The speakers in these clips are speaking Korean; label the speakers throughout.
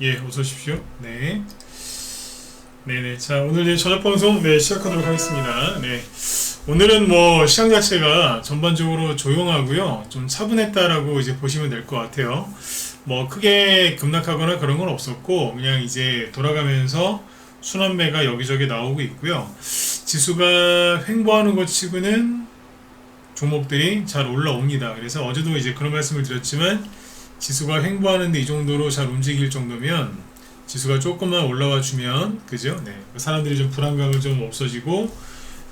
Speaker 1: 예, 어서 오십시오. 네. 네네. 자, 오늘 이제 저녁 방송, 시작하도록 하겠습니다. 네. 오늘은 뭐, 시장 자체가 전반적으로 조용하고요. 좀 차분했다라고 이제 보시면 될 것 같아요. 뭐, 크게 급락하거나 그런 건 없었고, 그냥 이제 돌아가면서 순환매가 여기저기 나오고 있고요. 지수가 횡보하는 것 치고는 종목들이 잘 올라옵니다. 그래서 어제도 이제 그런 말씀을 드렸지만, 지수가 횡보하는데 이 정도로 잘 움직일 정도면 지수가 조금만 올라와 주면 그죠? 네. 사람들이 좀 불안감을 좀 없어지고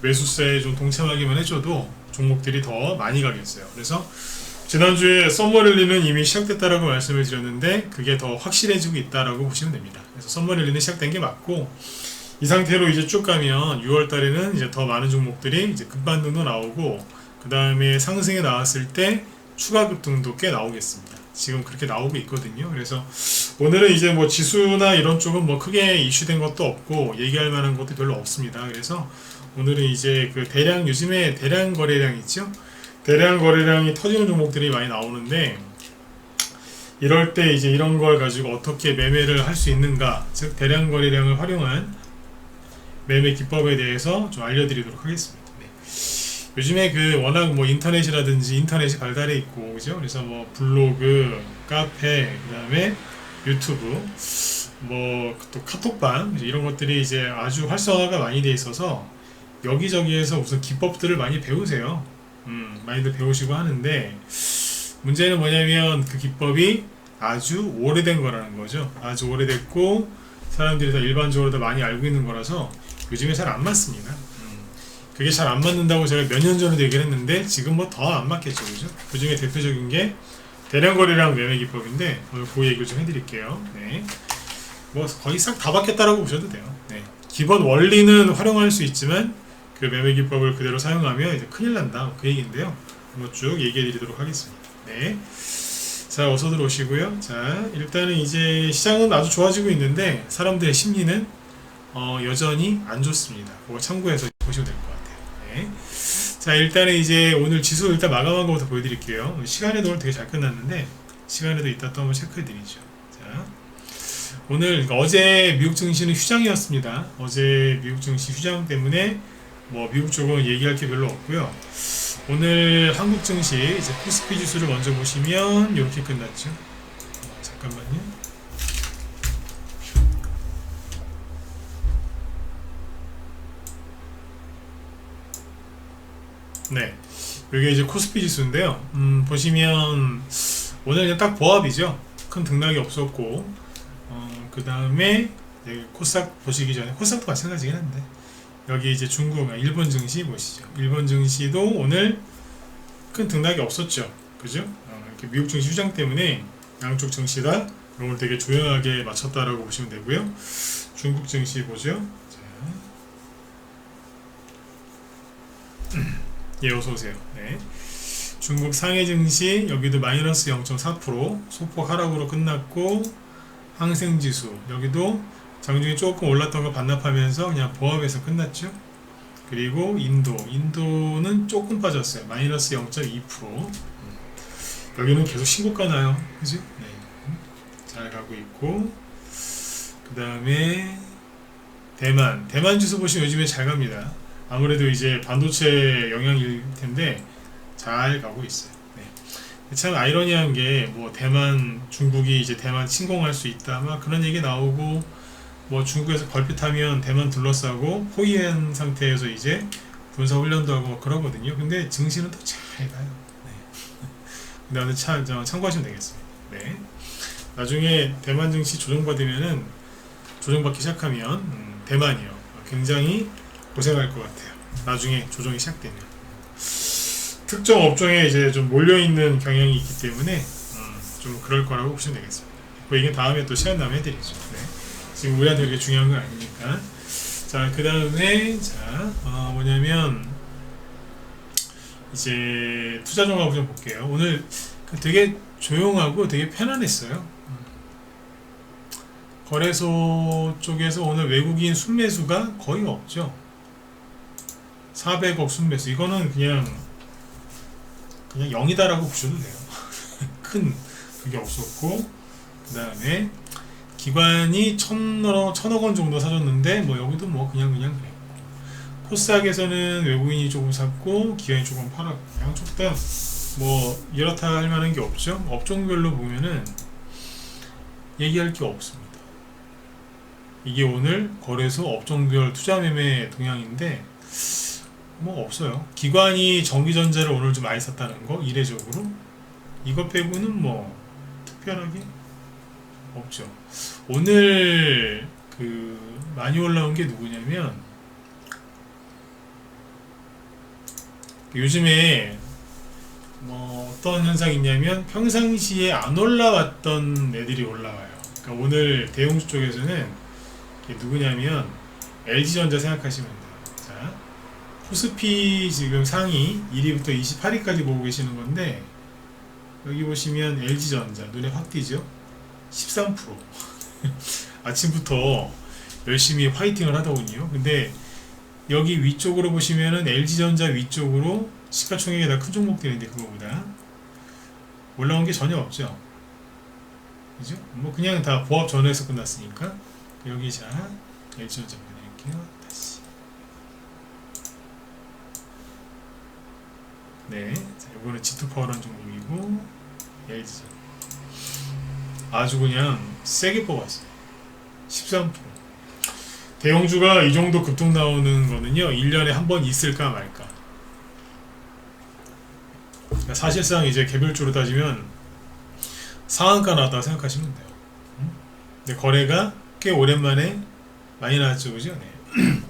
Speaker 1: 매수세에 좀 동참하기만 해줘도 종목들이 더 많이 가겠어요. 그래서 지난주에 썸머랠리는 이미 시작됐다라고 말씀을 드렸는데 그게 더 확실해지고 있다라고 보시면 됩니다. 그래서 썸머랠리는 시작된 게 맞고 이 상태로 이제 쭉 가면 6월 달에는 이제 더 많은 종목들이 이제 급반등도 나오고 그 다음에 상승에 나왔을 때 추가 급등도 꽤 나오겠습니다. 지금 그렇게 나오고 있거든요. 그래서 오늘은 이제 뭐 지수나 이런 쪽은 뭐 크게 이슈된 것도 없고 얘기할 만한 것도 별로 없습니다. 그래서 오늘은 이제 그 대량 요즘에 대량 거래량 있죠? 대량 거래량이 터지는 종목들이 많이 나오는데 이럴 때 이제 이런 걸 가지고 어떻게 매매를 할 수 있는가, 즉 대량 거래량을 활용한 매매 기법에 대해서 좀 알려드리도록 하겠습니다. 요즘에 그 워낙 뭐 인터넷이 발달해 있고 그죠? 그래서 뭐 블로그, 카페, 그다음에 유튜브, 뭐 또 카톡방 이런 것들이 이제 아주 활성화가 많이 돼 있어서 여기저기에서 무슨 기법들을 많이 배우세요. 많이들 배우시고 하는데 문제는 뭐냐면 그 기법이 아주 오래된 거라는 거죠. 아주 오래됐고 사람들이 다 일반적으로 다 많이 알고 있는 거라서 요즘에 잘 안 맞습니다. 그게 잘 안 맞는다고 제가 몇 년 전에도 얘기를 했는데 지금 뭐 더 안 맞겠죠, 그죠? 그 중에 대표적인 게 대량 거래량 매매 기법인데 오늘 그 얘기를 좀 해드릴게요. 네, 뭐 거의 싹 다 바뀌었다라고 보셔도 돼요. 네, 기본 원리는 활용할 수 있지만 그 매매 기법을 그대로 사용하면 이제 큰일 난다, 그 얘기인데요. 한번 쭉 얘기해드리도록 하겠습니다. 네, 자 어서 들어오시고요. 자 일단은 이제 시장은 아주 좋아지고 있는데 사람들의 심리는 여전히 안 좋습니다. 그거 참고해서 보시면 될 것 같아요. 네. 자 일단은 이제 오늘 지수 일단 마감한 것부터 보여드릴게요. 시간에도 오늘 되게 잘 끝났는데 시간에도 이따 또 한번 체크해드리죠. 자 오늘 어제 미국 증시는 휴장이었습니다. 어제 미국 증시 휴장 때문에 뭐 미국 쪽은 얘기할 게 별로 없고요. 오늘 한국 증시 이제 코스피 지수를 먼저 보시면 이렇게 끝났죠. 잠깐만요. 네, 이게 이제 코스피 지수인데요. 보시면 오늘 그냥 딱 보합이죠. 큰 등락이 없었고, 그 다음에 코스닥 보시기 전에 코스닥도 마찬가지긴 한데 여기 이제 일본 증시 보시죠. 일본 증시도 오늘 큰 등락이 없었죠. 그죠? 이렇게 미국 증시 휴장 때문에 양쪽 증시 다 오늘 되게 조용하게 마쳤다라고 보시면 되고요. 중국 증시 보죠. 자. 예, 어서오세요. 네. 중국 상해 증시 여기도 마이너스 0.4% 소폭 하락으로 끝났고 항생지수 여기도 장중에 조금 올랐던 거 반납하면서 그냥 보합에서 끝났죠. 그리고 인도는 조금 빠졌어요. 마이너스 0.2%. 여기는 계속 신고가 나요. 그지? 네. 잘 가고 있고 그 다음에 대만 지수 보시면 요즘에 잘 갑니다. 아무래도 이제 반도체 영향일 텐데 잘 가고 있어요. 네. 참 아이러니한 게 뭐 중국이 이제 대만 침공할 수 있다 막 그런 얘기 나오고 뭐 중국에서 걸핏하면 대만 둘러싸고 포위한 상태에서 이제 군사 훈련도 하고 막 그러거든요. 근데 증시는 또 잘 가요. 네. 근데 참고하시면 되겠습니다. 네. 나중에 대만 증시 조정받기 시작하면 대만이요. 굉장히 고생할 것 같아요. 나중에 조정이 시작되면 특정 업종에 이제 좀 몰려있는 경향이 있기 때문에 좀 그럴 거라고 보시면 되겠습니다. 그 얘기는 다음에 또 시간 나면 해드리죠. 네. 지금 우리한테 그렇게 중요한 건 아니니까. 자, 그 다음에 뭐냐면 이제 투자 종합을 좀 볼게요. 오늘 되게 조용하고 되게 편안했어요. 거래소 쪽에서 오늘 외국인 순매수가 거의 없죠. 400억 순매수 이거는 그냥 0이다라고 보셔도 돼요. 큰 그게 없었고 그 다음에 기관이 천억 원 정도 사줬는데 뭐 여기도 뭐 그냥 그랬고, 코스닥에서는 외국인이 조금 샀고 기관이 조금 팔았고, 양쪽 다 뭐 이렇다 할 만한 게 없죠. 업종별로 보면은 얘기할 게 없습니다. 이게 오늘 거래소 업종별 투자 매매 동향인데 뭐 없어요. 기관이 전기전자를 오늘 좀 많이 샀다는 거 이례적으로, 이것 빼고는 뭐 특별하게 없죠. 오늘 그 많이 올라온 게 누구냐면, 요즘에 뭐 어떤 현상이 있냐면 평상시에 안 올라왔던 애들이 올라와요. 그러니까 오늘 대형주 쪽에서는 이게 누구냐면 LG전자 생각하시면 돼요. 자, 코스피 지금 상위 1위부터 28위까지 보고 계시는 건데, 여기 보시면 LG전자 눈에 확 띄죠? 13%. 아침부터 열심히 화이팅을 하더군요. 근데 여기 위쪽으로 보시면은 LG전자 위쪽으로 시가총액이 다 큰 종목들인데 그거보다 올라온 게 전혀 없죠. 그죠? 뭐 그냥 다 보합 전후에서 끝났으니까. 여기 자 LG전자 보내드릴게요. 다시. 네, 자, 요거는 G2파워라는 종목이고, LG전자 아주 그냥 세게 뽑았어요. 13%. 대형주가 이 정도 급등 나오는 거는요 1년에 한 번 있을까 말까. 그러니까 사실상 이제 개별주로 따지면 상한가 나왔다고 생각하시면 돼요. 근데 거래가 꽤 오랜만에 많이 나왔죠, 그죠? 네.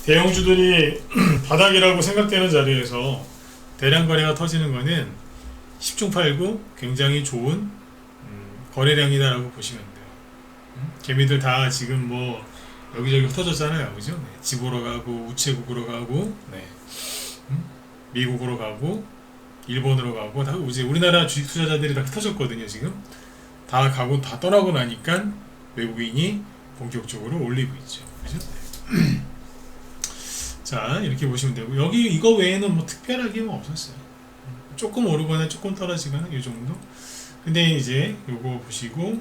Speaker 1: 대형주들이 바닥이라고 생각되는 자리에서 대량 거래가 터지는 거는 10중 8구 굉장히 좋은 거래량이다라고 보시면 돼요. 개미들 다 지금 뭐 여기저기 흩어졌잖아요, 그죠? 네. 집으로 가고 우체국으로 가고, 네. 미국으로 가고 일본으로 가고, 다 이제 우리나라 주식 투자자들이 다 흩어졌거든요. 지금 다 가고 다 떠나고 나니까 외국인이 본격적으로 올리고 있죠, 그죠? 네. 자, 이렇게 보시면 되고, 여기 이거 외에는 뭐 특별하게 뭐 없었어요. 조금 오르거나 조금 떨어지거나 이 정도. 근데 이제 요거 보시고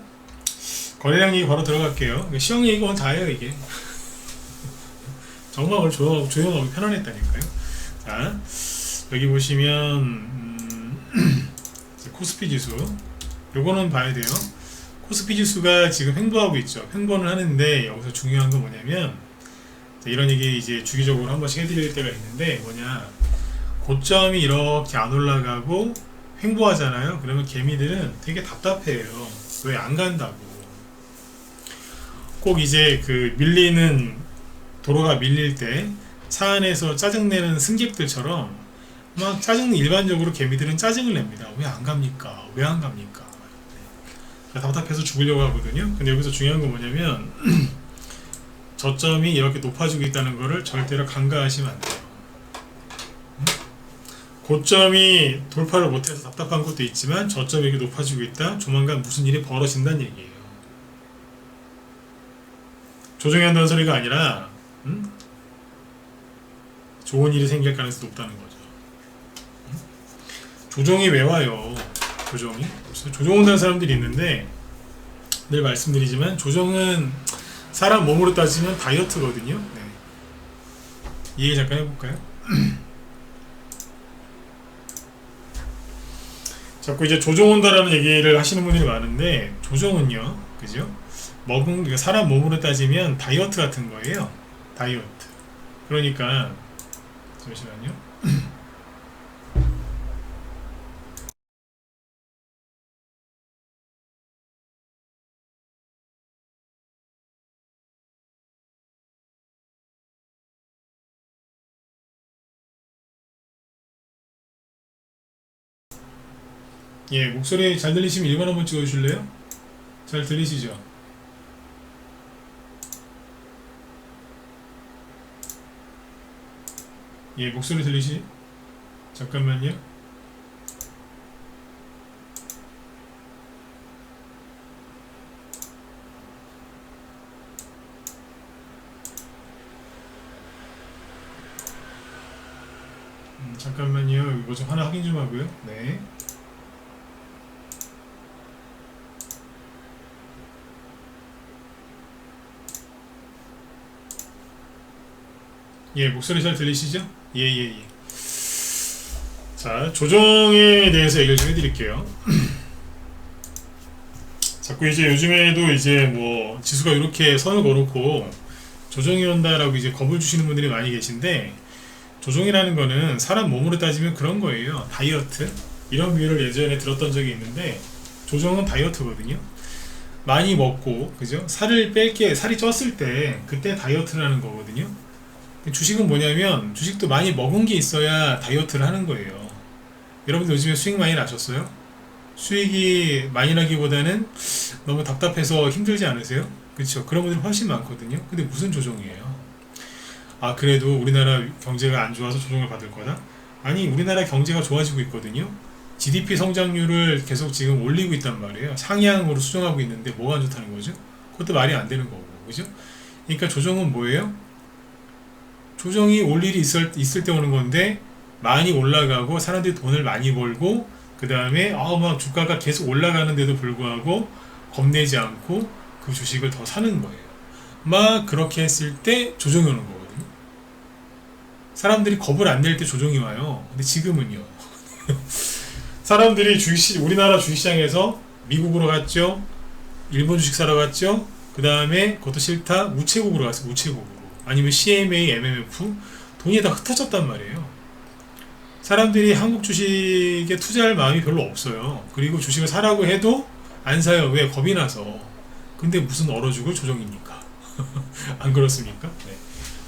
Speaker 1: 거래량 얘기 바로 들어갈게요. 시황 얘기가 다예요 이게. 정말 오늘 조용하고 편안했다니까요. 자, 여기 보시면 코스피 지수, 요거는 봐야 돼요. 코스피 지수가 지금 횡보하고 있죠. 횡보는 하는데 여기서 중요한 건 뭐냐면, 이런 얘기 이제 주기적으로 한 번씩 해드릴 때가 있는데, 뭐냐, 고점이 이렇게 안 올라가고 횡보하잖아요. 그러면 개미들은 되게 답답해요. 왜 안 간다고. 꼭 이제 그 밀리는, 도로가 밀릴 때 차 안에서 짜증내는 승객들처럼 막 일반적으로 개미들은 짜증을 냅니다. 왜 안 갑니까? 왜 안 갑니까? 네. 답답해서 죽으려고 하거든요. 근데 여기서 중요한 건 뭐냐면 저점이 이렇게 높아지고 있다는 것을 절대로 간과하시면 안 돼요. 고점이 돌파를 못해서 답답한 것도 있지만 저점이 이렇게 높아지고 있다. 조만간 무슨 일이 벌어진다는 얘기예요. 조정이 한다는 소리가 아니라 좋은 일이 생길 가능성이 높다는 거죠. 조정이 왜 와요? 조정 온다는 사람들이 있는데, 늘 말씀드리지만 조정은 사람 몸으로 따지면 다이어트거든요. 네. 이해 잠깐 해볼까요? 자꾸 이제 조정 온다라는 얘기를 하시는 분들이 많은데, 조정은요, 그죠? 그러니까 사람 몸으로 따지면 다이어트 같은 거예요. 다이어트. 그러니까 잠시만요. 예, 목소리 잘 들리시면 1번 한번 찍어주실래요? 잘 들리시죠? 예, 목소리 들리시? 잠깐만요. 잠깐만요. 이거 좀 하나 확인 좀 하고요. 네. 예, 목소리 잘 들리시죠? 예, 예, 예. 자, 조정에 대해서 얘기를 좀 해드릴게요. 자꾸 이제 요즘에도 이제 뭐 지수가 이렇게 선을 걸었고 조정이 온다라고 이제 겁을 주시는 분들이 많이 계신데, 조정이라는 거는 사람 몸으로 따지면 그런 거예요. 다이어트. 이런 비유를 예전에 들었던 적이 있는데, 조정은 다이어트거든요. 많이 먹고, 그죠? 살을 뺄게, 살이 쪘을 때, 그때 다이어트를 하는 거거든요. 주식은 뭐냐면, 주식도 많이 먹은 게 있어야 다이어트를 하는 거예요. 여러분들 요즘에 수익 많이 나셨어요? 수익이 많이 나기보다는 너무 답답해서 힘들지 않으세요? 그렇죠? 그런 분들이 훨씬 많거든요. 근데 무슨 조정이에요? 아, 그래도 우리나라 경제가 안 좋아서 조정을 받을 거다? 아니, 우리나라 경제가 좋아지고 있거든요. GDP 성장률을 계속 지금 올리고 있단 말이에요. 상향으로 수정하고 있는데 뭐가 안 좋다는 거죠? 그것도 말이 안 되는 거고, 그죠? 그러니까 조정은 뭐예요? 조정이 올 일이 있을 때 오는 건데, 많이 올라가고 사람들이 돈을 많이 벌고, 그 다음에 막 주가가 계속 올라가는데도 불구하고 겁내지 않고 그 주식을 더 사는 거예요. 막 그렇게 했을 때 조정이 오는 거거든요. 사람들이 겁을 안 낼 때 조정이 와요. 근데 지금은요. 사람들이 우리나라 주식시장에서 미국으로 갔죠. 일본 주식 사러 갔죠. 그 다음에 그것도 싫다. 우체국으로 갔어요. 우체국으로. 아니면 CMA, MMF. 돈이 다 흩어졌단 말이에요. 사람들이 한국 주식에 투자할 마음이 별로 없어요. 그리고 주식을 사라고 해도 안 사요. 왜? 겁이 나서. 근데 무슨 얼어 죽을 조정입니까? 안 그렇습니까? 네.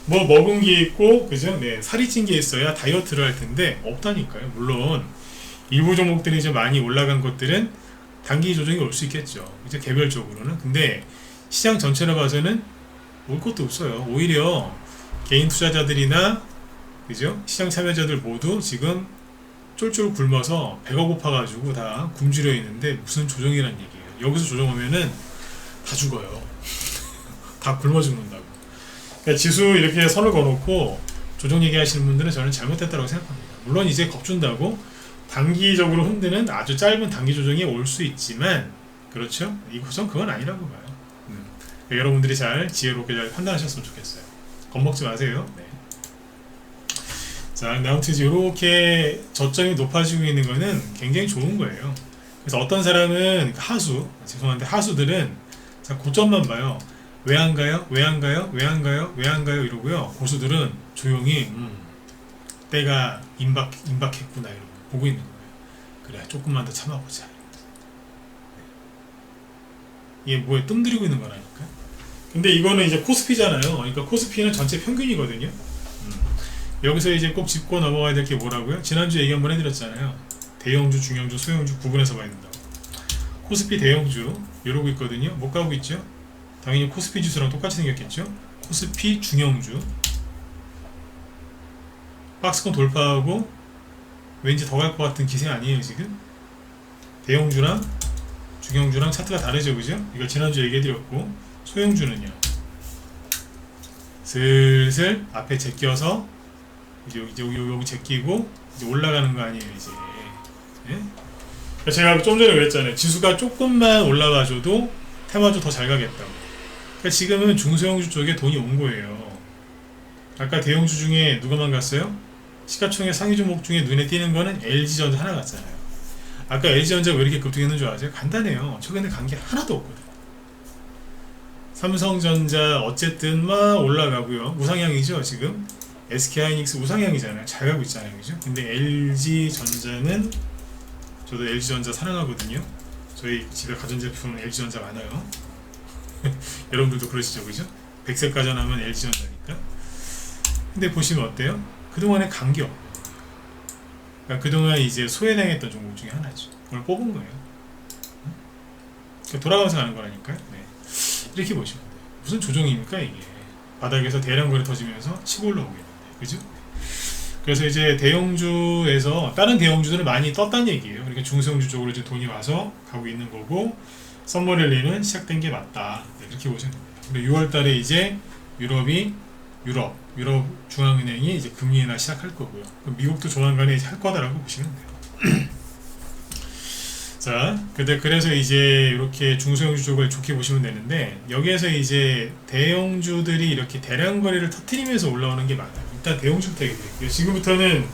Speaker 1: 뭐 먹은 게 있고, 그죠? 네. 살이 찐 게 있어야 다이어트를 할 텐데 없다니까요. 물론 일부 종목들이 이제 많이 올라간 것들은 단기 조정이 올 수 있겠죠. 이제 개별적으로는. 근데 시장 전체로 봐서는 올 것도 없어요. 오히려 개인 투자자들이나, 그죠? 시장 참여자들 모두 지금 쫄쫄 굶어서 배가 고파가지고 다 굶주려 있는데 무슨 조정이란 얘기예요. 여기서 조정하면은 다 죽어요. 다 굶어 죽는다고. 그러니까 지수 이렇게 선을 그어놓고 조정 얘기하시는 분들은 저는 잘못했다고 생각합니다. 물론 이제 겁준다고 단기적으로 흔드는 아주 짧은 단기 조정이 올 수 있지만, 그렇죠? 이것은 그건 아니라고 봐요. 그러니까 여러분들이 잘 지혜롭게 잘 판단하셨으면 좋겠어요. 겁먹지 마세요. 네. 자, 근데 아무튼 이렇게 저점이 높아지고 있는 거는 굉장히 좋은 거예요. 그래서 어떤 사람은 죄송한데 하수들은 자, 고점만 봐요. 왜 안 가요? 왜 안 가요? 왜 안 가요? 왜 안 가요? 이러고요. 고수들은 조용히 때가 임박했구나 이러고 보고 있는 거예요. 그래, 조금만 더 참아보자. 이게 뭐에 뜸들이고 있는 거라니까. 근데 이거는 이제 코스피잖아요. 그러니까 코스피는 전체 평균이거든요. 여기서 이제 꼭 짚고 넘어가야 될 게 뭐라고요? 지난주에 얘기 한번 해드렸잖아요. 대형주, 중형주, 소형주 구분해서 봐야 된다고. 코스피 대형주 이러고 있거든요. 못 가고 있죠? 당연히 코스피 지수랑 똑같이 생겼겠죠? 코스피 중형주 박스권 돌파하고 왠지 더 갈 것 같은 기세 아니에요 지금? 대형주랑 중형주랑 차트가 다르죠, 그죠? 이거 지난주에 얘기해드렸고, 소형주는요 슬슬 앞에 제껴서 이제 여기 제끼고 이제 올라가는 거 아니에요 이제. 예? 제가 좀 전에 그랬잖아요. 지수가 조금만 올라가줘도 테마주 더 잘 가겠다고. 그러니까 지금은 중소형주 쪽에 돈이 온 거예요. 아까 대형주 중에 누가만 갔어요? 시가총액 상위 종목 중에 눈에 띄는 거는 LG전자 하나 갔잖아요. 아까 LG전자가 왜 이렇게 급등했는 줄 아세요? 간단해요. 최근에 간 게 하나도 없거든. 삼성전자 어쨌든 막 올라가고요. 우상향이죠 지금. SK하이닉스 우상향이잖아요. 잘 가고 있잖아요, 그죠? 근데 LG전자는, 저도 LG전자 사랑하거든요. 저희 집에 가전제품 LG전자 많아요. 여러분들도 그러시죠, 그죠? 백색 가전하면 LG전자니까. 근데 보시면 어때요? 그동안에 간 게 없고, 그러니까 그동안 이제 소외당했던 종목 중에 하나죠. 그걸 뽑은 거예요. 그러니까 돌아가면서 가는 거라니까요. 네. 이렇게 보시면 돼요. 무슨 조정입니까 이게? 바닥에서 대량 거래 터지면서 치고 올라오고 있는데, 그죠? 그래서 이제 대형주에서 다른 대형주들은 많이 떴다는 얘기예요. 그러니까 중소형주 쪽으로 이제 돈이 와서 가고 있는 거고, 썸머랠리는 시작된 게 맞다. 네, 그렇게 보시면 됩니다. 근데 6월달에 이제 유럽 중앙은행이 이제 금리 인하 시작할 거고요. 미국도 조만간에 이제 할 거다라고 보시면 돼요. 자, 그래서 이제 이렇게 중소형주 쪽을 좋게 보시면 되는데, 여기에서 이제 대형주들이 이렇게 대량 거래를 터뜨리면서 올라오는 게 많아요. 일단 대형주부터 얘기해드릴게요. 지금부터는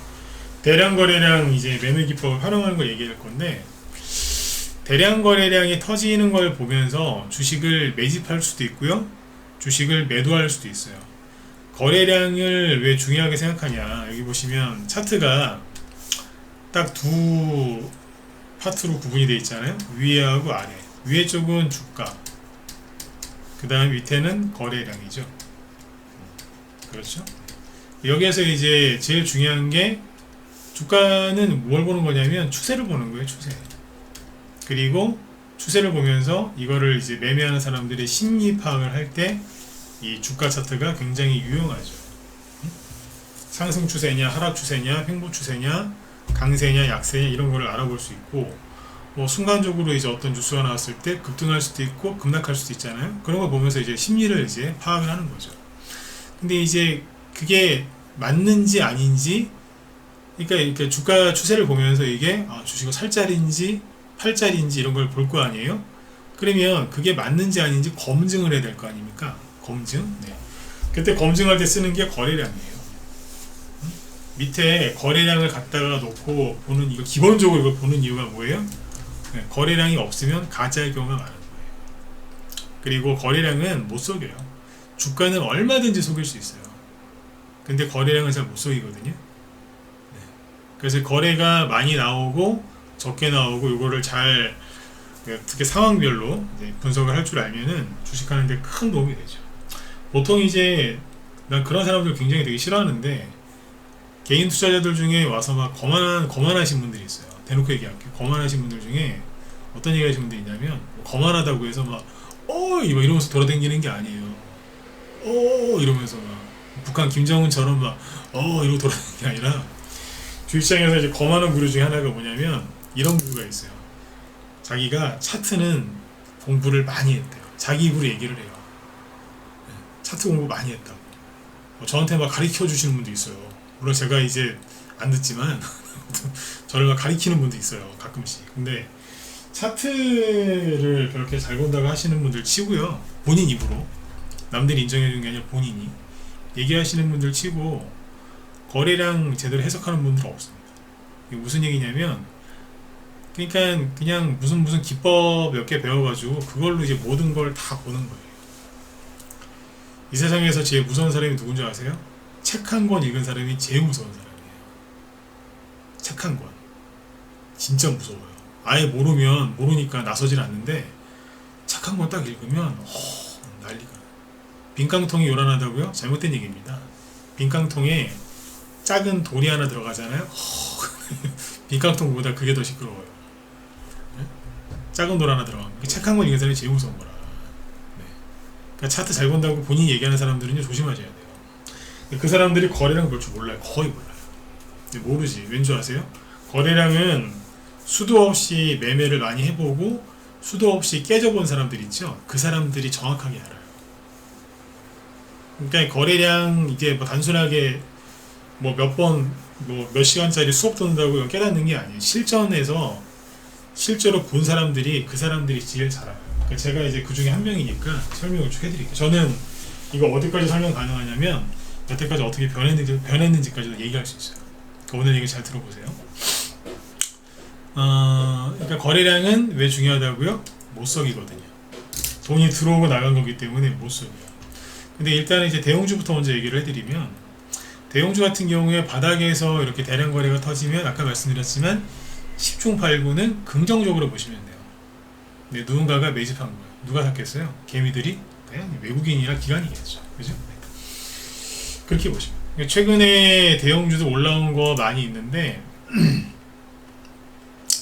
Speaker 1: 대량 거래량 이제 매매 기법을 활용하는 걸 얘기할 건데, 대량 거래량이 터지는 걸 보면서 주식을 매집할 수도 있고요, 주식을 매도할 수도 있어요. 거래량을 왜 중요하게 생각하냐, 여기 보시면 차트가 딱 두 파트로 구분이 되어 있잖아요. 위에하고 아래. 위에 쪽은 주가, 그 다음 밑에는 거래량이죠. 그렇죠? 여기에서 이제 제일 중요한 게, 주가는 뭘 보는 거냐면 추세를 보는 거예요. 추세. 그리고 추세를 보면서 이거를 이제 매매하는 사람들의 심리 파악을 할 때 이 주가 차트가 굉장히 유용하죠. 상승 추세냐, 하락 추세냐, 횡보 추세냐, 강세냐, 약세냐, 이런 거를 알아볼 수 있고, 뭐 순간적으로 이제 어떤 뉴스가 나왔을 때 급등할 수도 있고 급락할 수도 있잖아요. 그런 걸 보면서 이제 심리를 이제 파악을 하는 거죠. 근데 이제 그게 맞는지 아닌지, 그러니까 이렇게 주가 추세를 보면서 이게 주식을 살 자리인지 팔 자리인지 이런 걸 볼 거 아니에요. 그러면 그게 맞는지 아닌지 검증을 해야 될 거 아닙니까? 검증. 네. 그때 검증할 때 쓰는 게 거래량이에요. 밑에 거래량을 갖다가 놓고 보는, 이거 기본적으로 이걸 보는 이유가 뭐예요? 네, 거래량이 없으면 가짜의 경우가 많은 거예요. 그리고 거래량은 못 속여요. 주가는 얼마든지 속일 수 있어요. 근데 거래량은 잘 못 속이거든요. 네. 그래서 거래가 많이 나오고 적게 나오고, 이거를 잘 특히 상황별로 이제 분석을 할 줄 알면은 주식하는데 큰 도움이 되죠. 보통 이제 난 그런 사람들 굉장히 되게 싫어하는데, 개인 투자자들 중에 와서 막 거만하신 분들이 있어요. 대놓고 얘기할게요. 거만하신 분들 중에 어떤 얘기 하시는 분들이 있냐면, 거만하다고 해서 막 이러면서 돌아다니는 게 아니에요. 이러면서 막 북한 김정은처럼 막 이러고 돌아다니는 게 아니라, 주식시장에서 이제 거만한 부류 중에 하나가 뭐냐면 이런 부류가 있어요. 자기가 차트는 공부를 많이 했대요. 자기 입으로 얘기를 해요. 차트 공부 많이 했다고. 저한테 막 가르쳐 주시는 분도 있어요. 물론 제가 이제 안 듣지만 저를 막 가르치는 분도 있어요, 가끔씩. 근데 차트를 그렇게 잘 본다고 하시는 분들 치고요, 본인 입으로, 남들이 인정해 주는 게 아니라 본인이 얘기하시는 분들 치고 거래량 제대로 해석하는 분들은 없습니다. 이게 무슨 얘기냐면, 그러니까 그냥 무슨 기법 몇 개 배워가지고 그걸로 이제 모든 걸 다 보는 거예요. 이 세상에서 제일 무서운 사람이 누군지 아세요? 책 한 권 읽은 사람이 제일 무서운 사람이에요. 책 한 권. 진짜 무서워요. 아예 모르니까 나서질 않는데, 책 한 권 딱 읽으면 난리가. 빈깡통이 요란하다고요? 잘못된 얘기입니다. 빈깡통에 작은 돌이 하나 들어가잖아요. 빈깡통보다 그게 더 시끄러워요. 네? 작은 돌 하나 들어가면 책 한 권 읽은 사람이 제일 무서운 거라. 네. 그러니까 차트 잘 본다고 본인이 얘기하는 사람들은요, 조심하셔야 돼요. 그 사람들이 거래량 볼 줄 몰라요. 거의 몰라요. 근데 모르지. 왠지 아세요? 거래량은 수도 없이 매매를 많이 해보고 수도 없이 깨져본 사람들 있죠? 그 사람들이 정확하게 알아요. 그러니까 거래량 이게 뭐 단순하게 뭐 몇 시간짜리 수업 듣는다고 깨닫는 게 아니에요. 실전에서 실제로 본 사람들이, 그 사람들이 제일 잘 알아요. 그러니까 제가 이제 그 중에 한 명이니까 설명을 쭉 해드릴게요. 저는 이거 어디까지 설명 가능하냐면, 여태까지 어떻게 변했는지까지도 얘기할 수 있어요. 그러니까 오늘 얘기 잘 들어보세요. 그러니까 거래량은 왜 중요하다고요? 못 속이거든요. 돈이 들어오고 나간 거기 때문에 못 속여요. 근데 일단은 이제 대형주부터 먼저 얘기를 해드리면, 대형주 같은 경우에 바닥에서 이렇게 대량 거래가 터지면 아까 말씀드렸지만 10중 8구는 긍정적으로 보시면 돼요. 근데 누군가가 매집한 거예요. 누가 샀겠어요? 개미들이? 그냥 외국인이나 기관이겠죠. 그죠? 그렇게 보시면. 최근에 대형주도 올라온 거 많이 있는데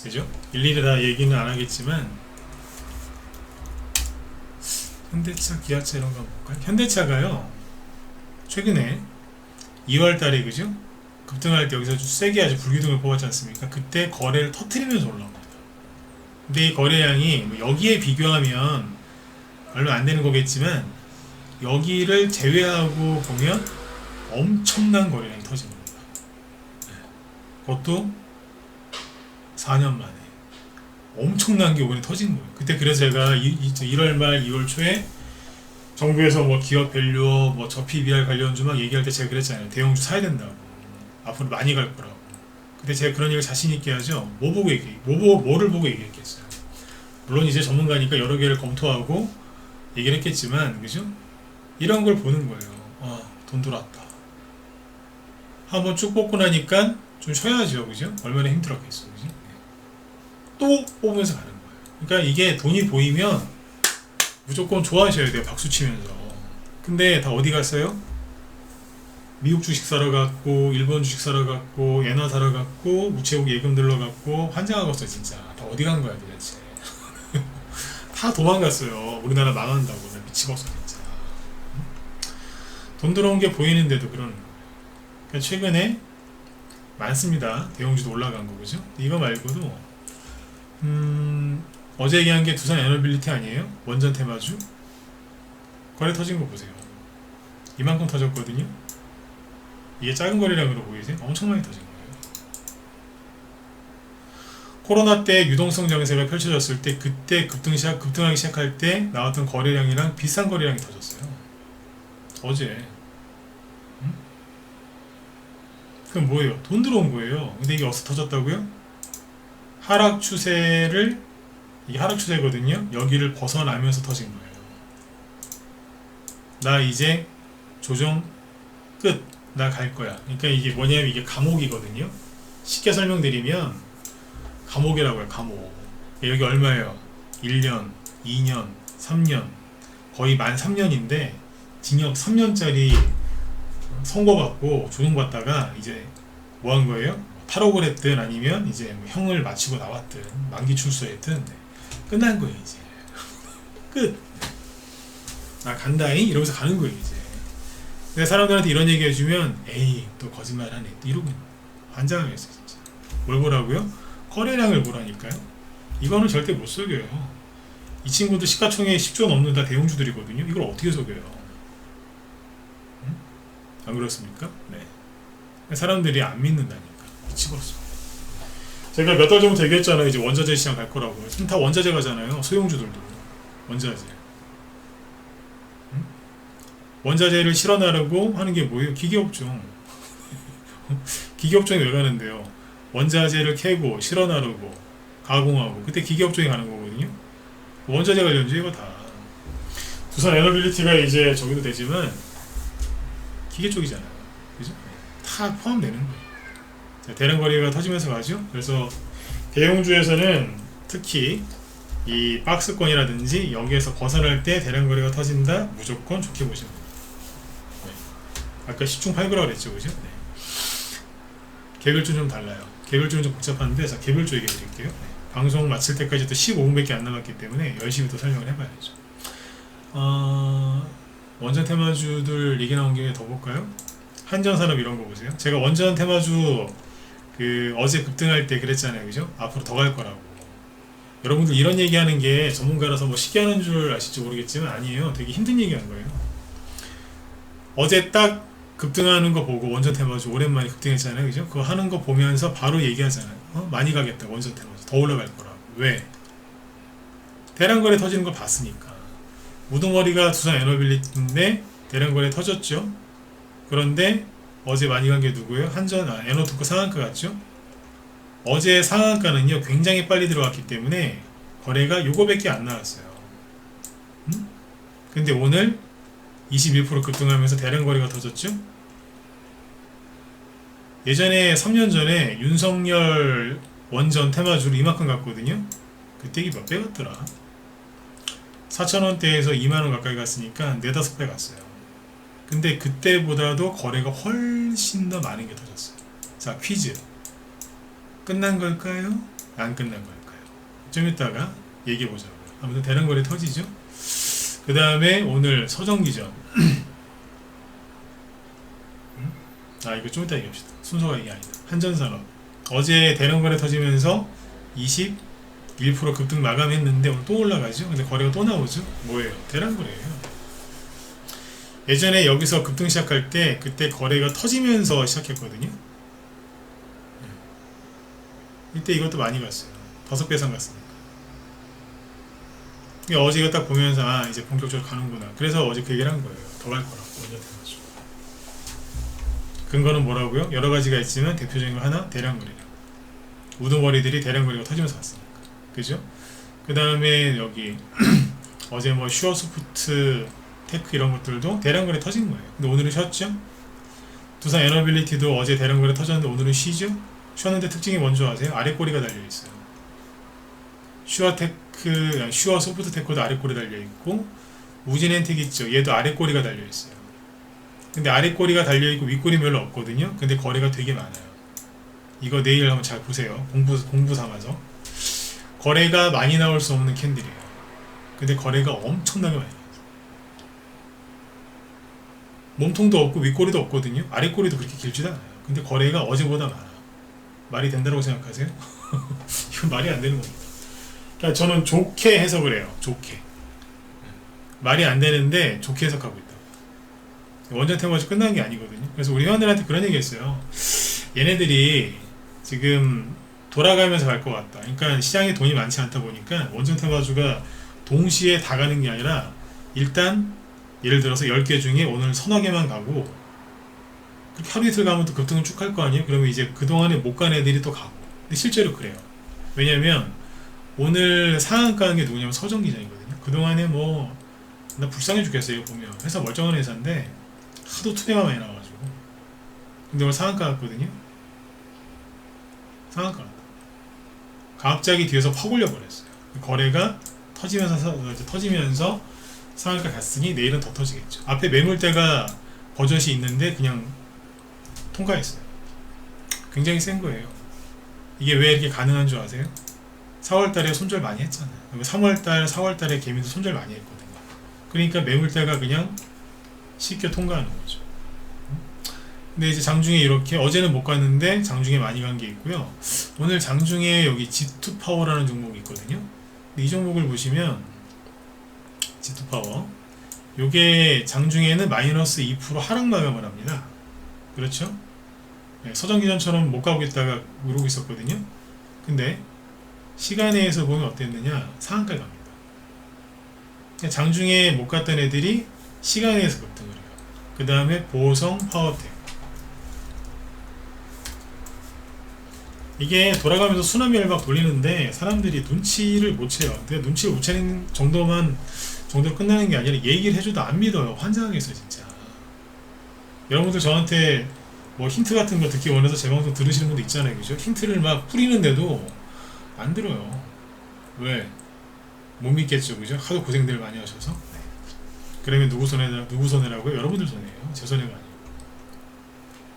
Speaker 1: 그죠? 일일이 다 얘기는 안 하겠지만, 현대차, 기아차 이런 거 볼까요? 현대차가요, 최근에 2월달에 그죠? 급등할 때 여기서 세게 아주 불기둥을 뽑았지 않습니까? 그때 거래를 터트리면서 올라온 겁니다. 근데 이 거래량이 여기에 비교하면 얼마 안 되는 거겠지만, 여기를 제외하고 보면 엄청난 거래량이 터진 겁니다. 그것도 4년 만에 엄청난 게 이번에 터진 거예요. 그때 그래서 제가 1월 말 2월 초에 정부에서 뭐 기업 밸류업, 뭐 저피 BR 관련주 막 얘기할 때 제가 그랬잖아요. 대형주 사야 된다고. 앞으로 많이 갈 거라고. 근데 제가 그런 얘기를 자신 있게 하죠. 뭐를 보고 얘기했겠어요. 물론 이제 전문가니까 여러 개를 검토하고 얘기를 했겠지만, 그죠? 이런 걸 보는 거예요. 돈 들어왔다. 한번 쭉 뽑고 나니까 좀 쉬어야죠, 그죠? 얼마나 힘들었겠어, 그죠? 또 뽑으면서 가는 거예요. 그러니까 이게 돈이 보이면 무조건 좋아하셔야 돼요, 박수 치면서. 근데 다 어디 갔어요? 미국 주식 사러 갔고, 일본 주식 사러 갔고, 엔화 사러 갔고, 우체국 예금 들러 갔고, 환장하겠어, 진짜. 다 어디 간 거야, 도대체. 다 도망갔어요. 우리나라 망한다고. 나 미치겠어, 진짜. 돈 들어온 게 보이는데도 그러는 거예요. 그러니까 최근에 많습니다. 대형주도 올라간 거, 그죠? 이거 말고도, 어제 얘기한 게 두산 에너빌리티 아니에요? 원전 테마주? 거래 터진 거 보세요. 이만큼 터졌거든요? 이게 작은 거래량으로 보이세요? 엄청 많이 터진 거예요. 코로나 때 유동성 장세가 펼쳐졌을 때 그때 급등하기 시작할 때 나왔던 거래량이랑 비싼 거래량이 터졌어요. 어제. 그럼 뭐예요? 돈 들어온 거예요. 근데 이게 어디서 터졌다고요? 이게 하락 추세거든요. 여기를 벗어나면서 터진 거예요. 나 이제 조정 끝. 나 갈 거야. 그러니까 이게 뭐냐면 이게 감옥이거든요. 쉽게 설명드리면 감옥이라고 해요. 감옥. 여기 얼마예요? 1년, 2년, 3년 거의 만 3년인데 징역 3년짜리 선고받고 조정받다가 이제 뭐 한 거예요? 탈옥을 했든 아니면 이제 뭐 형을 마치고 나왔든 만기 출소했든 끝난 거예요 이제. 끝. 나 간다잉 이러면서 가는 거예요 이제. 근데 사람들한테 이런 얘기 해주면 에이 또 거짓말하네 또 이러고 환장하겠어 진짜. 뭘 보라고요? 거래량을 보라니까요. 이거는 절대 못 속여요. 이 친구들 시가총액 10조 넘는 다 대형주들이거든요. 이걸 어떻게 속여요? 응? 안 그렇습니까? 네. 사람들이 안 믿는다니까. 미치겠어. 제가 몇 달 전부터 얘기했잖아요. 이제 원자재 시장 갈 거라고. 지금 다 원자재 가잖아요. 소형주들도. 원자재. 응? 원자재를 실어 나르고 하는 게 뭐예요? 기계업종. 기계업종이 왜 가는데요? 원자재를 캐고 실어 나르고 가공하고 그때 기계업종이 가는 거거든요. 원자재 관련주 이거 다. 두산 에너빌리티가 이제 저기도 되지만 기계 쪽이잖아요. 그죠? 다 포함되는 거예요. 자, 대량 거래가 터지면서 가죠. 그래서 대형주에서는 특히 이 박스권이라든지 여기에서 벗어날 때 대량 거래가 터진다. 무조건 좋게 보시면 됩니다. 네. 아까 10중 8구라고 그랬죠, 그죠? 네. 개별주는 좀 달라요. 개별주는 좀 복잡한데, 자, 개별주 얘기해 드릴게요. 네. 방송 마칠 때까지 또 15분밖에 안 남았기 때문에 열심히 또 설명을 해봐야죠. 원전 테마주들 얘기 나온 김에 더 볼까요? 한전산업 이런 거 보세요. 제가 원전 테마주 어제 급등할 때 그랬잖아요, 그죠? 앞으로 더 갈 거라고. 여러분들 이런 얘기하는 게 전문가라서 뭐 쉽게 하는 줄 아실지 모르겠지만 아니에요. 되게 힘든 얘기한 거예요. 어제 딱 급등하는 거 보고 원전 테마주 오랜만에 급등했잖아요, 그죠? 그거 하는 거 보면서 바로 얘기하잖아요. 많이 가겠다 원전 테마주 더 올라갈 거라고. 왜? 대량 거래 터지는 걸 봤으니까. 우두머리가 두산 에너빌리티인데 대량 거래 터졌죠. 그런데 어제 많이 간 게 누구예요? 에너투코 상한가 같죠? 어제 상한가는요 굉장히 빨리 들어갔기 때문에 거래가 요거밖에 안 나왔어요. 근데 오늘 21% 급등하면서 대량 거래가 터졌죠? 예전에 3년 전에 윤석열 원전 테마주로 이만큼 갔거든요. 그때 이게 몇 배 갔더라? 4,000원대에서 2만원 가까이 갔으니까 4-5배 갔어요. 근데 그때보다도 거래가 훨씬 더 많은 게 터졌어요. 자, 퀴즈. 끝난 걸까요? 안 끝난 걸까요? 좀 이따가 얘기해 보자고요. 아무튼 대량 거래 터지죠? 그 다음에 오늘 서정기전. 이거 좀 이따 얘기합시다. 순서가 이게 아니다. 한전산업. 어제 대량 거래 터지면서 21% 급등 마감했는데 오늘 또 올라가죠? 근데 거래가 또 나오죠? 뭐예요? 대량 거래예요. 예전에 여기서 급등 시작할 때 그때 거래가 터지면서 시작했거든요. 이때 이것도 많이 갔어요. 5배 이상 갔습니다. 어제 이거 딱 보면서 아 이제 본격적으로 가는구나. 그래서 어제 그 얘기를 한 거예요. 더 갈 거라고. 원전 테마주. 근거는 뭐라고요? 여러 가지가 있지만 대표적인 거 하나 대량 거래량. 우두머리들이 대량 거래가 터지면서 왔으니까. 그죠? 그 다음에 여기 어제 뭐 슈어소프트 테크 이런 것들도 대량 거래 터진 거예요. 근데 오늘은 쉬었죠? 두산 에너빌리티도 어제 대량 거래 터졌는데 오늘은 쉬죠? 쉬었는데 특징이 뭔지 아세요? 아래 꼬리가 달려 있어요. 슈어테크, 슈어 소프트테크도 아래 꼬리 달려 있고 우진엔텍 있죠? 얘도 아래 꼬리가 달려 있어요. 근데 아래 꼬리가 달려 있고 윗꼬리 별로 없거든요. 근데 거래가 되게 많아요. 이거 내일 한번 잘 보세요. 공부 삼아서. 거래가 많이 나올 수 없는 캔들이에요. 근데 거래가 엄청나게 많이 나와요. 몸통도 없고 윗꼬리도 없거든요. 아랫꼬리도 그렇게 길지도 않아요. 근데 거래가 어제보다 많아. 말이 된다고 생각하세요? 이건 말이 안 되는 겁니다. 그러니까 저는 좋게 해석을 해요. 좋게. 말이 안 되는데 좋게 해석하고 있다고. 원전 테마주 끝난 게 아니거든요. 그래서 우리 회원들한테 그런 얘기 했어요. 얘네들이 지금 돌아가면서 갈 것 같다. 그러니까 시장에 돈이 많지 않다 보니까 원전 테마주가 동시에 다 가는 게 아니라 일단 예를 들어서 10개 중에 오늘 서너 개만 가고 그렇게 하루 이틀 가면 또 급등을 쭉 할 거 아니에요? 그러면 이제 그동안에 못 간 애들이 또 가고. 근데 실제로 그래요. 왜냐면 오늘 상한가 하는 게 누구냐면 서정기장이거든요. 그동안에 뭐 나 불쌍해 죽겠어요. 보면 회사 멀쩡한 회사인데 하도 투자가 많이 나와가지고 근데 오늘 상한가 갔거든요. 상한가 갔다. 갑자기 뒤에서 확 올려버렸어요. 거래가 터지면서 상한가 갔으니 내일은 더 터지겠죠. 앞에 매물대가 버젓이 있는데 그냥 통과했어요. 굉장히 센 거예요. 이게 왜 이렇게 가능한 줄 아세요? 4월달에 손절 많이 했잖아요. 3월달, 4월달에 개미도 손절 많이 했거든요. 그러니까 매물대가 그냥 쉽게 통과하는 거죠. 근데 이제 장중에 이렇게 어제는 못 갔는데 장중에 많이 간 게 있고요. 오늘 장중에 여기 G2파워라는 종목이 있거든요. 근데 이 종목을 보시면 G2파워 요게 장중에는 마이너스 2% 하락 마감을 합니다. 그렇죠? 네, 서정기전처럼 못 가고 있다가 오르고 있었거든요. 근데 시간에서 보면 어땠느냐? 상한가 갑니다. 장중에 못 갔던 애들이 시간에서 급등을 해요. 그 다음에 보성 파워텍 이게 돌아가면서 수나미를 막 돌리는데 사람들이 눈치를 못 채요. 근데 눈치를 못 채는 정도로 끝나는 게 아니라 얘기를 해줘도 안 믿어요. 환장하겠어요 진짜. 여러분들 저한테 뭐 힌트 같은 거 듣기 원해서 제 방송 들으시는 분도 있잖아요. 그죠? 힌트를 막 뿌리는데도 안 들어요. 왜? 못 믿겠죠. 그죠? 하도 고생들 많이 하셔서. 네. 그러면 누구 손해라고요? 여러분들 손해예요. 제 손해가 아니에요.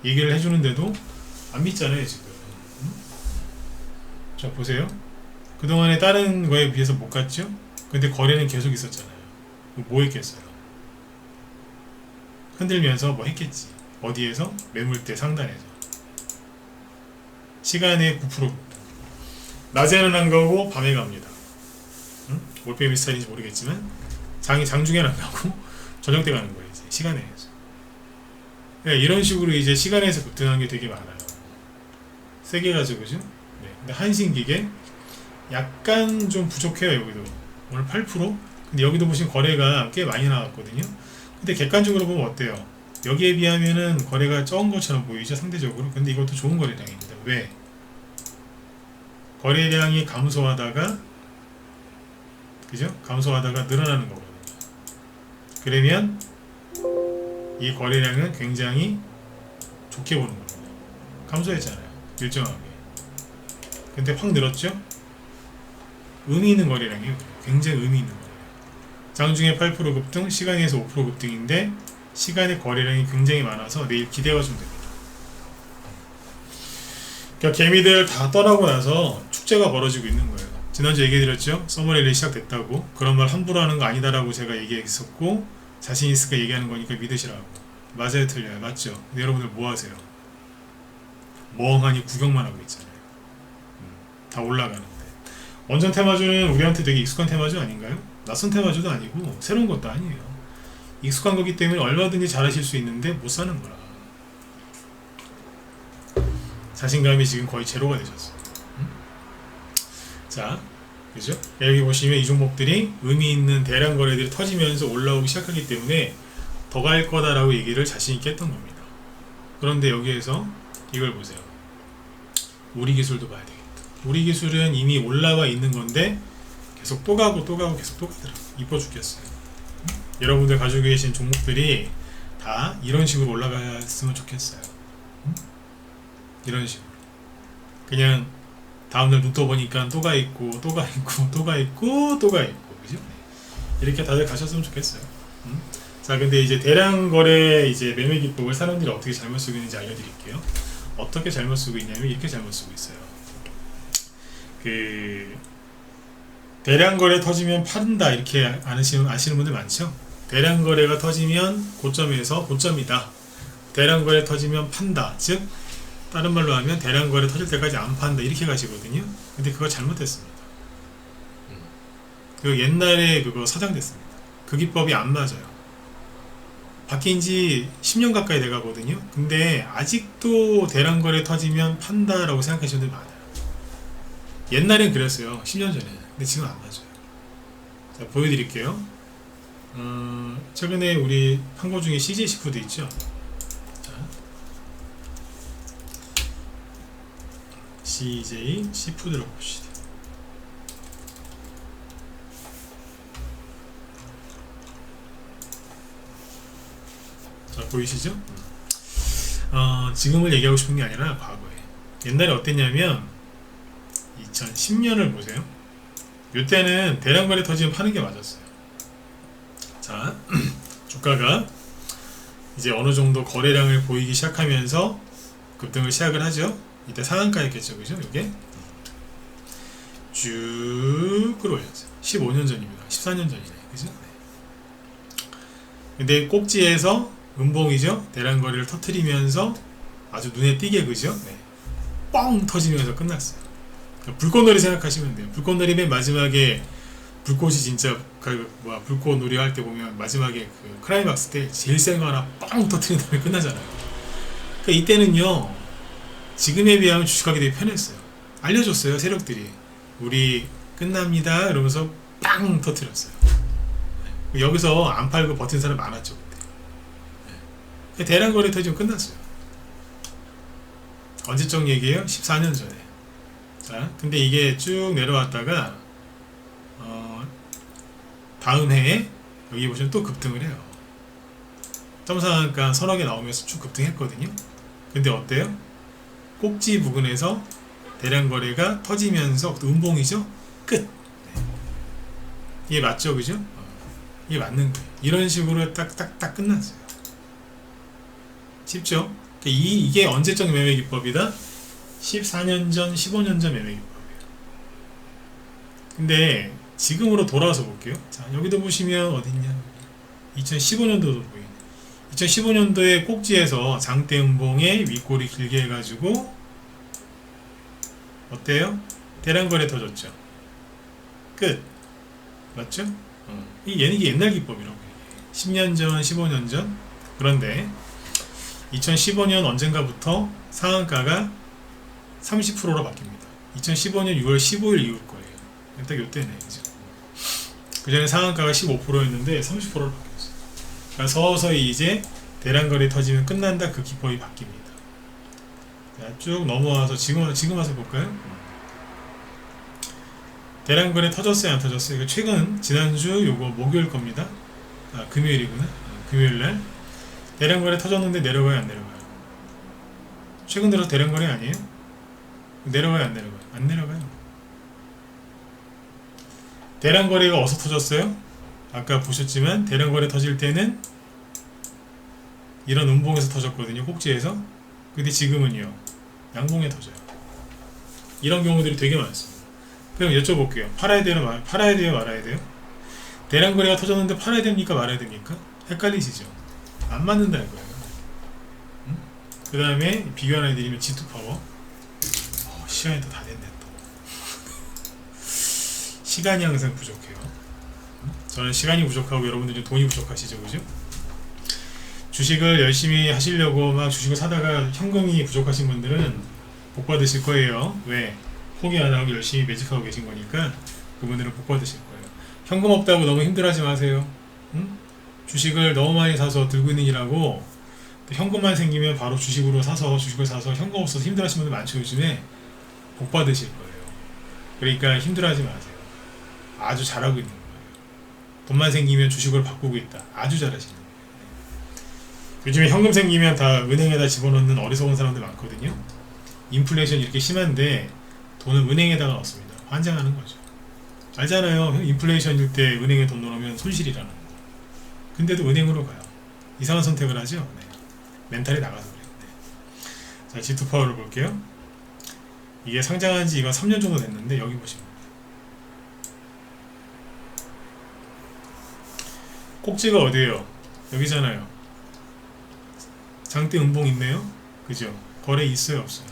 Speaker 1: 얘기를 해주는데도 안 믿잖아요 지금. 자 보세요. 그동안에 다른 거에 비해서 못 갔죠? 근데 거래는 계속 있었잖아요. 뭐 했겠어요? 흔들면서 뭐 했겠지. 어디에서? 매물대 상단에서. 시간에 9% 낮에는 안 가고 밤에 갑니다. 응? 몰페미 스타일인지 모르겠지만 장중에는 안 가고 저녁 때 가는 거예요. 이제 시간에서. 네, 이런 식으로 이제 시간에서 급등한 게 되게 많아요. 세게 가죠, 그죠? 네. 근데 한신기계 약간 좀 부족해요. 여기도 오늘 8%. 근데 여기도 보시면 거래가 꽤 많이 나왔거든요. 근데 객관적으로 보면 어때요? 여기에 비하면은 거래가 적은 것처럼 보이죠, 상대적으로. 근데 이것도 좋은 거래량입니다. 왜? 거래량이 감소하다가 그죠? 감소하다가 늘어나는 거거든요. 그러면 이 거래량은 굉장히 좋게 보는 거거든요. 감소했잖아요. 일정하게. 근데 확 늘었죠? 의미 있는 거래량이에요. 굉장히 의미 있는 거래량. 장중에 8% 급등, 시간에서 5% 급등인데 시간의 거래량이 굉장히 많아서 내일 기대가 좀 됩니다. 그러니까 개미들 다 떠나고 나서 축제가 벌어지고 있는 거예요. 지난주 얘기해드렸죠? 서머레일이 시작됐다고. 그런 말 함부로 하는 거 아니다라고 제가 얘기했었고 자신 있으니까 얘기하는 거니까 믿으시라고. 맞아요, 틀려요? 맞죠? 근데 여러분들 뭐 하세요? 멍하니 구경만 하고 있잖아요. 다 올라가는데. 원전 테마주는 우리한테 되게 익숙한 테마주 아닌가요? 낯선 테마주도 아니고 새로운 것도 아니에요. 익숙한 거기 때문에 얼마든지 잘하실 수 있는데 못 사는 거라. 자신감이 지금 거의 제로가 되셨어요. 자, 그죠? 여기 보시면 이 종목들이 의미 있는 대량 거래들이 터지면서 올라오기 시작하기 때문에 더 갈 거다라고 얘기를 자신 있게 했던 겁니다. 그런데 여기에서 이걸 보세요. 우리 기술도 봐야 되겠다. 우리 기술은 이미 올라와 있는 건데 계속 또 가고 또 가고 계속 또 가더라고. 이뻐 죽겠어요. 여러분들 가지고 계신 종목들이 다 이런 식으로 올라갔으면 좋겠어요. 이런 식으로 그냥 다음날 눈 떠보니까 또 가 있고 또 가 있고 또 가 있고 또 가 있고, 그죠? 이렇게 다들 가셨으면 좋겠어요. 자, 근데 이제 대량 거래 이제 매매 기법을 사람들이 어떻게 잘못 쓰고 있는지 알려드릴게요. 어떻게 잘못 쓰고 있냐면 이렇게 잘못 쓰고 있어요. 그 대량 거래 터지면 판다 이렇게 아시는 분들 많죠? 대량 거래가 터지면 고점에서 고점이다. 대량 거래 터지면 판다. 즉 다른 말로 하면 대량 거래 터질 때까지 안 판다 이렇게 가시거든요. 근데 그거 잘못됐습니다. 그 옛날에 그거 사장됐습니다. 그 기법이 안 맞아요. 바뀐 지 10년 가까이 돼가거든요. 근데 아직도 대량 거래 터지면 판다라고 생각하시는 분들 많아요. 옛날엔 그랬어요. 10년 전에. 근데 지금 안 맞아요. 자, 보여드릴게요. 최근에 우리 판거 중에 CJ 시푸드 있죠? 자, CJ 시푸드라고 봅시다. 자, 보이시죠? 지금을 얘기하고 싶은 게 아니라 과거에. 옛날에 어땠냐면 2010년을 보세요. 이때는 대량 거래 터지면 파는 게 맞았어요. 자, 주가가 이제 어느 정도 거래량을 보이기 시작하면서 급등을 시작을 하죠. 이때 상한가였겠죠, 그죠? 이게 쭉 끌어올렸어요. 15년 전입니다. 14년 전이네, 그죠? 네. 근데 꼭지에서 음봉이죠. 대량 거래를 터트리면서 아주 눈에 띄게, 그죠? 네. 뻥 터지면서 끝났어요. 그러니까 불꽃놀이 생각하시면 돼요. 불꽃놀이 맨 마지막에 불꽃이 진짜 불꽃놀이 할 때 보면 마지막에 그 클라이막스 때 제일 센 거 하나 빵 터트린 다음에 끝나잖아요. 그러니까 이때는요, 지금에 비하면 주식하기 되게 편했어요. 알려줬어요, 세력들이. 우리 끝납니다 이러면서 빵 터트렸어요. 네. 여기서 안 팔고 버틴 사람 많았죠 그때. 네. 대량 거래 터지면 끝났어요. 언제적 얘기예요? 14년 전에. 자, 근데 이게 쭉 내려왔다가 다음 해에 여기 보시면 또 급등을 해요. 점상한가 서너 개 나오면서 쭉 급등했거든요. 근데 어때요? 꼭지 부근에서 대량 거래가 터지면서 음봉이죠? 끝. 네. 이게 맞죠, 그죠? 이게 맞는 거예요. 이런 식으로 딱딱딱 끝났어요. 쉽죠? 이게 언제적 매매 기법이다? 14년 전, 15년 전 매매 기법이에요. 근데 지금으로 돌아와서 볼게요. 자, 여기도 보시면 어딨냐? 2015년도도 보이네. 2015년도에 꼭지에서 장대 음봉에 윗골이 길게 해가지고 어때요? 대량 거래 터졌죠. 끝. 맞죠? 얘는 이게 옛날 기법이라고 얘기해요. 10년 전, 15년 전. 그런데 2015년 언젠가부터 상한가가 30%로 바뀝니다. 2015년 6월 15일 이후일 거예요. 딱 요때네, 그죠? 그 전에 상한가가 15%였는데 30%로 바뀌었어요. 그러니까 서서히 이제 대량 거래 터지면 끝난다, 그 기법이 바뀝니다. 자, 쭉 넘어와서 지금 와서 볼까요? 대량 거래 터졌어요, 안 터졌어요? 이거 최근 지난주 요거 목요일 겁니다. 금요일이구나. 금요일날 대량 거래 터졌는데 내려가요, 안 내려가요? 최근 들어서 대량 거래 아니에요? 내려가요, 안 내려가요? 안 내려가요. 대량 거래가 어디서 터졌어요? 아까 보셨지만 대량 거래 터질 때는 이런 음봉에서 터졌거든요, 꼭지에서. 근데 지금은요, 양봉에 터져요. 이런 경우들이 되게 많습니다. 그럼 여쭤볼게요. 팔아야 돼요, 말아야 돼요? 대량 거래가 터졌는데 팔아야 됩니까, 말아야 됩니까? 헷갈리시죠? 안 맞는다는 거예요. 그 다음에 비교 하나 해드리면 G2 파워. 시간이 또 다 됐네 또. 시간이 항상 부족해요. 저는 시간이 부족하고 여러분들은 돈이 부족하시죠, 그죠? 주식을 열심히 하시려고 막 주식을 사다가 현금이 부족하신 분들은 복 받으실 거예요. 왜? 포기 안 하고 열심히 매직하고 계신 거니까 그분들은 복 받으실 거예요. 현금 없다고 너무 힘들어하지 마세요. 응? 주식을 너무 많이 사서 들고 있는 일하고 현금만 생기면 바로 주식을 사서 현금 없어서 힘들어하시는 분들 많죠. 요즘에 복 받으실 거예요. 그러니까 힘들어하지 마세요. 아주 잘하고 있는 거예요. 돈만 생기면 주식으로 바꾸고 있다. 아주 잘하시는 거예요. 요즘에 현금 생기면 다 은행에다 집어넣는 어리석은 사람들 많거든요. 인플레이션 이렇게 심한데 돈을 은행에다가 넣습니다. 환장하는 거죠. 알잖아요. 인플레이션일 때 은행에 돈 넣으면 손실이라는 거. 근데도 은행으로 가요. 이상한 선택을 하죠. 네. 멘탈이 나가서 그래요. 네. 자, G2 파워를 볼게요. 이게 상장한 지 이거 3년 정도 됐는데 여기 보시면 꼭지가 어디예요? 여기잖아요. 장대 음봉 있네요. 그죠? 거래 있어요, 없어요?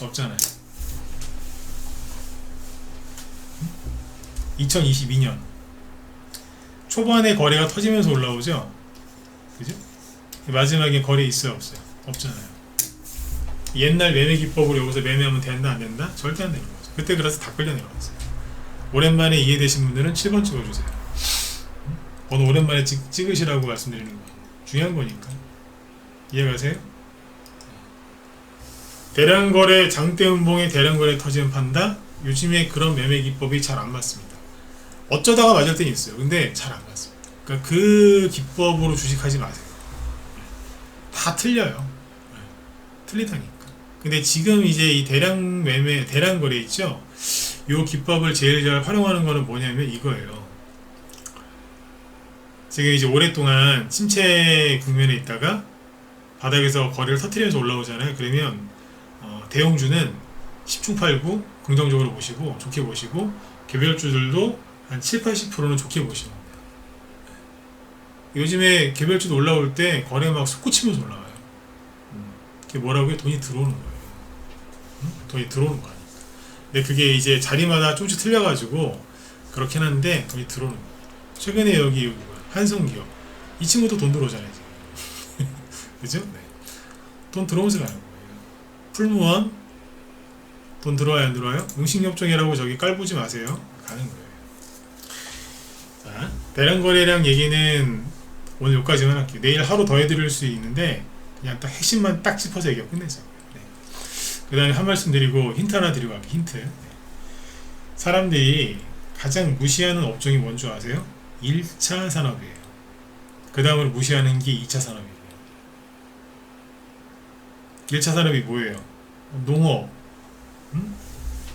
Speaker 1: 없잖아요. 2022년 초반에 거래가 터지면서 올라오죠. 그죠? 마지막에 거래 있어요, 없어요? 없잖아요. 옛날 매매 기법으로 여기서 매매하면 된다, 안 된다? 절대 안 되는 거죠. 그때 그래서 다 끌려 내려갔어요. 오랜만에 이해되신 분들은 7번 찍어주세요. 번호 오랜만에 찍으시라고 말씀드리는 거예요. 중요한 거니까. 이해가세요? 대량거래, 장대음봉에 대량거래 터지면 판다? 요즘에 그런 매매 기법이 잘 안 맞습니다. 어쩌다가 맞을 때는 있어요. 근데 잘 안 맞습니다. 그러니까 그 기법으로 주식하지 마세요. 다 틀려요. 틀리다니까. 근데 지금 이제 이 대량 매매, 대량 거래 있죠? 요 기법을 제일 잘 활용하는 거는 뭐냐면 이거예요. 지금 이제 오랫동안 침체 국면에 있다가 바닥에서 거래를 터트리면서 올라오잖아요. 그러면 대형주는 10충 팔고 긍정적으로 보시고 좋게 보시고 개별주들도 한 7, 80%는 좋게 보시면 돼요. 요즘에 개별주도 올라올 때 거래 막 솟구치면서 올라와요. 그게 뭐라고요? 돈이 들어오는 거예요. 돈이 들어오는 거 아니까. 근데 그게 이제 자리마다 조금씩 틀려가지고 그렇긴 한데 돈이 들어오는 거예요. 최근에 여기 한성기업 이 친구도 돈 들어오잖아요 지금. 그죠? 네. 돈 들어오면서 가는 거예요. 풀무원 돈 들어와요 안 들어와요? 응식협정이라고 저기 깔보지 마세요. 가는 거예요. 자, 대량거래량 얘기는 오늘 여기까지만 할게요. 내일 하루 더 해드릴 수 있는데 그냥 딱 핵심만 딱 짚어서 얘기하고 끝내자. 네. 그 다음에 한 말씀 드리고 힌트 하나 드리고 갈게요. 힌트. 네. 사람들이 가장 무시하는 업종이 뭔 줄 아세요? 1차 산업이에요. 그 다음으로 무시하는 게 2차 산업이에요. 1차 산업이 뭐예요? 농업,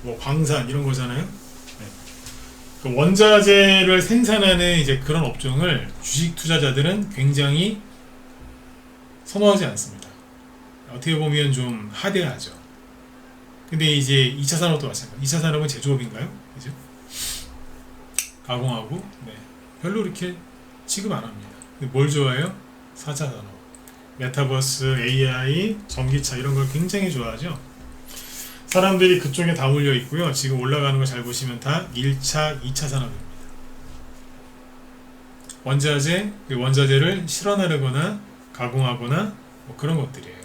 Speaker 1: 뭐 광산 이런 거잖아요. 네. 그 원자재를 생산하는 이제 그런 업종을 주식 투자자들은 굉장히 선호하지 않습니다. 어떻게 보면 좀 하대하죠. 근데 이제 2차 산업도 마찬가지. 2차 산업은 제조업인가요? 그죠? 가공하고, 네. 별로 이렇게 취급 안 합니다. 근데 뭘 좋아해요? 4차 산업. 메타버스, AI, 전기차 이런 걸 굉장히 좋아하죠. 사람들이 그쪽에 다 몰려 있고요. 지금 올라가는 거 잘 보시면 다 1차, 2차 산업입니다. 원자재, 그 원자재를 실현하려거나 가공하거나 뭐 그런 것들이에요.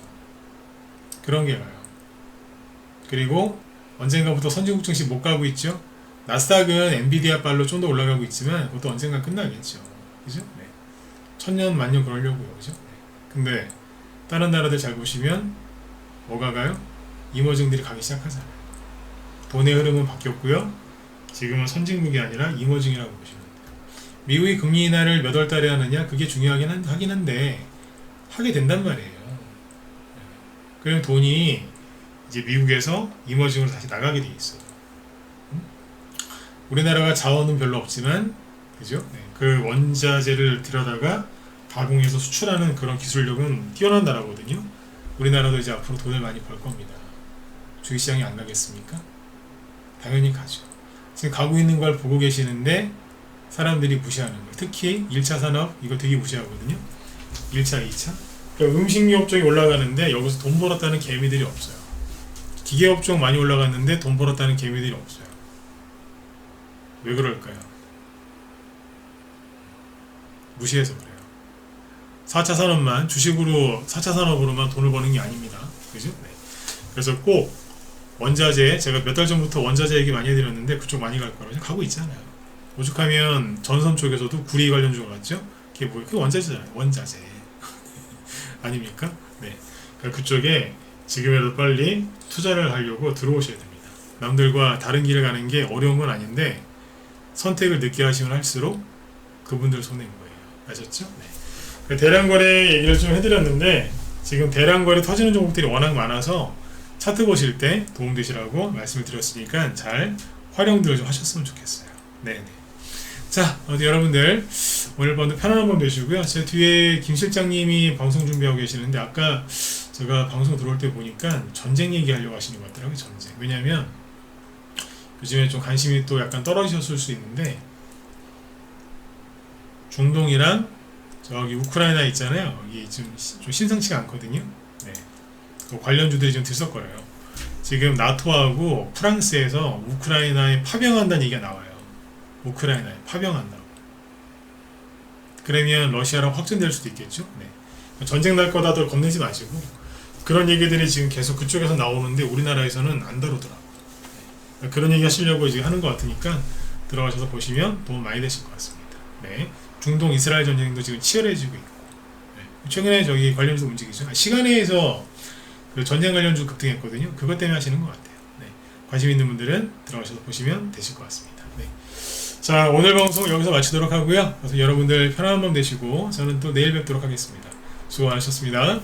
Speaker 1: 그런 게 가요. 그리고 언젠가부터 선진국 증시 못 가고 있죠. 나스닥은 엔비디아 발로 좀 더 올라가고 있지만 그것도 언젠가 끝나겠죠. 그죠? 네. 천년 만년 그러려고요. 그죠? 네. 근데 다른 나라들 잘 보시면 뭐가 가요? 이머징들이 가기 시작하잖아요. 돈의 흐름은 바뀌었고요. 지금은 선진국이 아니라 이머징이라고 보시면 돼요. 미국이 금리 인하를 몇 월 달에 하느냐 그게 중요하긴 하긴 한데 하게 된단 말이에요. 그럼 돈이 이제 미국에서 이머징으로 다시 나가게 돼 있어요. 우리나라가 자원은 별로 없지만 그죠? 네. 그 원자재를 들여다가 가공해서 수출하는 그런 기술력은 뛰어난 나라거든요. 우리나라도 이제 앞으로 돈을 많이 벌 겁니다. 주식시장이 안 가겠습니까? 당연히 가죠. 지금 가고 있는 걸 보고 계시는데 사람들이 무시하는 거예요. 특히 1차 산업 이거 되게 무시하거든요. 1차, 2차. 그러니까 음식료업종이 올라가는데 여기서 돈 벌었다는 개미들이 없어요. 기계업종 많이 올라갔는데 돈 벌었다는 개미들이 없어요. 왜 그럴까요? 무시해서 그래요. 4차 산업만 주식으로 4차 산업으로만 돈을 버는 게 아닙니다. 그죠? 네. 그래서 꼭 원자재, 제가 몇 달 전부터 원자재 얘기 많이 해드렸는데 그쪽 많이 갈 거라고 가고 있잖아요. 오죽하면 전선 쪽에서도 구리 관련주가 갔죠. 그게 뭐예요? 그게 원자재잖아요. 원자재 아닙니까? 네. 그러니까 그쪽에 지금이라도 빨리 투자를 하려고 들어오셔야 됩니다. 남들과 다른 길을 가는 게 어려운 건 아닌데 선택을 늦게 하시면 할수록 그분들 손해인 거예요. 아셨죠? 네. 대량 거래 얘기를 좀 해드렸는데 지금 대량 거래 터지는 종목들이 워낙 많아서 차트 보실 때 도움되시라고 말씀을 드렸으니까 잘 활용들을 좀 하셨으면 좋겠어요. 네네. 자, 여러분들 오늘 밤도 편안한 밤 되시고요. 제 뒤에 김 실장님이 방송 준비하고 계시는데 아까 제가 방송 들어올 때 보니까 전쟁 얘기하려고 하시는 것 같더라고요. 전쟁. 왜냐면 요즘에 좀 관심이 또 약간 떨어지셨을 수 있는데 중동이랑 저기 우크라이나 있잖아요. 여기 좀 심상치가 않거든요. 네. 그 관련주들이 좀 들썩거려요. 지금 나토하고 프랑스에서 우크라이나에 파병한다는 얘기가 나와요. 우크라이나에 파병한다고. 그러면 러시아랑 확전될 수도 있겠죠. 네. 전쟁 날 거다들 겁내지 마시고 그런 얘기들이 지금 계속 그쪽에서 나오는데 우리나라에서는 안 다루더라고. 네. 그런 얘기 하시려고 이제 하는 것 같으니까 들어가셔서 보시면 도움 많이 되실 것 같습니다. 네. 중동 이스라엘 전쟁도 지금 치열해지고 있고 네. 최근에 저기 관련주 움직이죠. 시간에서 그 전쟁 관련주 급등했거든요. 그것 때문에 하시는 것 같아요. 네. 관심 있는 분들은 들어가셔서 보시면 되실 것 같습니다. 네. 자, 오늘 방송 여기서 마치도록 하고요. 그래서 여러분들 편안한 밤 되시고 저는 또 내일 뵙도록 하겠습니다. 수고 많으셨습니다.